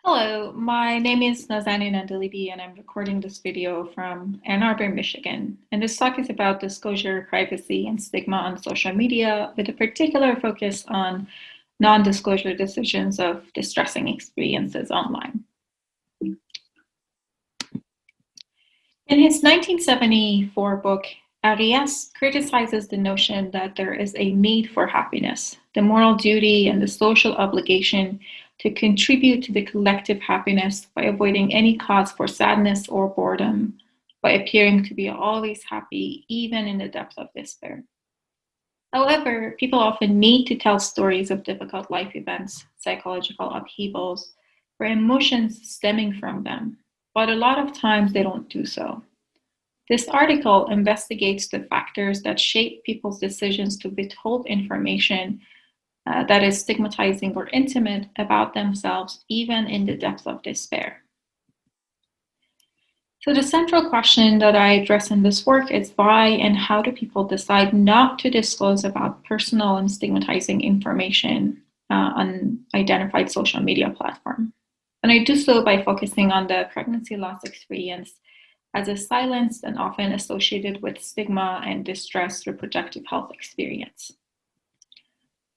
Hello, my name is Nazanin Andalibi, and I'm recording this video from Ann Arbor, Michigan. And this talk is about disclosure, privacy, and stigma on social media, with a particular focus on non-disclosure decisions of distressing experiences online. In his 1974 book, Arias criticizes the notion that there is a need for happiness, the moral duty, and the social obligation to contribute to the collective happiness by avoiding any cause for sadness or boredom, by appearing to be always happy, even in the depth of despair. However, people often need to tell stories of difficult life events, psychological upheavals, or emotions stemming from them, but a lot of times they don't do so. This article investigates the factors that shape people's decisions to withhold information that is stigmatizing or intimate about themselves, even in the depths of despair. So the central question that I address in this work is why and how do people decide not to disclose about personal and stigmatizing information on identified social media platform? And I do so by focusing on the pregnancy loss experience as a silenced and often associated with stigma and distressed reproductive health experience.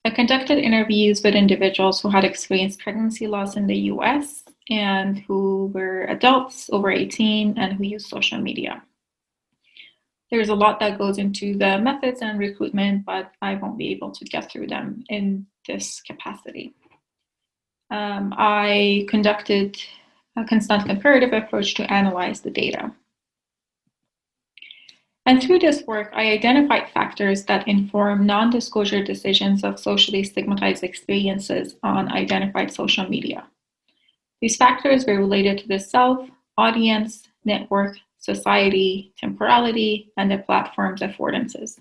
I conducted interviews with individuals who had experienced pregnancy loss in the US and who were adults over 18 and who use social media. There's a lot that goes into the methods and recruitment, but I won't be able to get through them in this capacity. I conducted a constant comparative approach to analyze the data. And through this work, I identified factors that inform non-disclosure decisions of socially stigmatized experiences on identified social media. These factors were related to the self, audience, network, society, temporality, and the platform's affordances.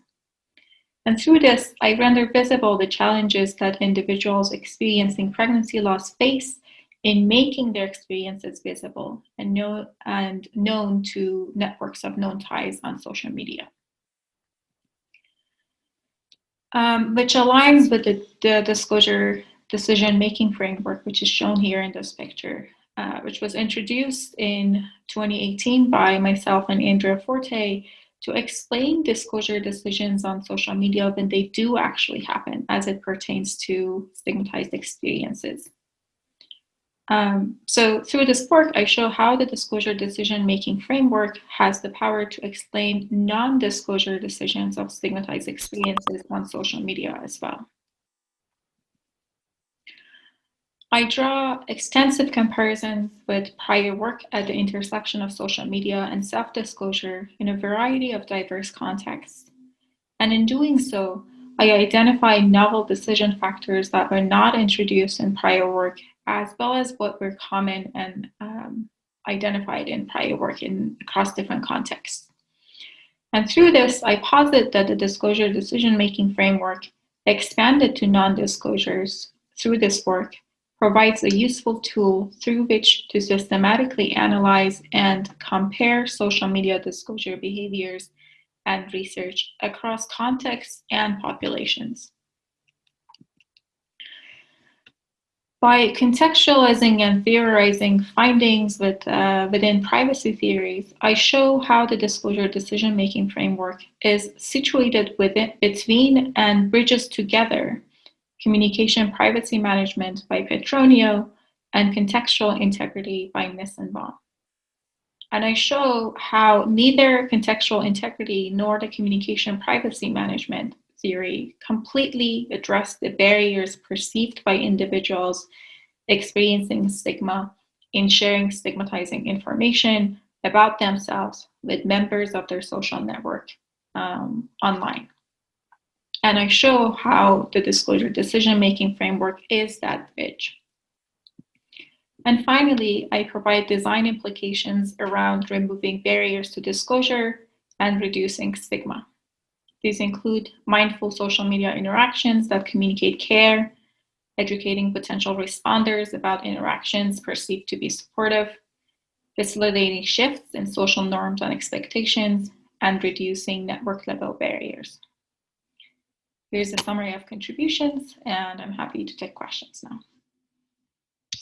And through this, I render visible the challenges that individuals experiencing pregnancy loss face in making their experiences visible and known to networks of known ties on social media. Which aligns with the disclosure decision-making framework, which is shown here in this picture, which was introduced in 2018 by myself and Andrea Forte to explain disclosure decisions on social media when they do actually happen as it pertains to stigmatized experiences. So through this work, I show how the disclosure decision-making framework has the power to explain non-disclosure decisions of stigmatized experiences on social media as well. I draw extensive comparisons with prior work at the intersection of social media and self-disclosure in a variety of diverse contexts. And in doing so, I identify novel decision factors that were not introduced in prior work, as well as what were common and identified in prior work across different contexts. And through this, I posit that the disclosure decision-making framework expanded to non-disclosures through this work provides a useful tool through which to systematically analyze and compare social media disclosure behaviors and research across contexts and populations. By contextualizing and theorizing findings within privacy theories, I show how the disclosure decision-making framework is situated between and bridges together communication privacy management by Petronio and contextual integrity by Nissenbaum. And I show how neither contextual integrity nor the communication privacy management theory completely address the barriers perceived by individuals experiencing stigma in sharing stigmatizing information about themselves with members of their social network online. And I show how the disclosure decision-making framework is that bridge. And finally, I provide design implications around removing barriers to disclosure and reducing stigma. These include mindful social media interactions that communicate care, educating potential responders about interactions perceived to be supportive, facilitating shifts in social norms and expectations, and reducing network-level barriers. Here's a summary of contributions, and I'm happy to take questions now.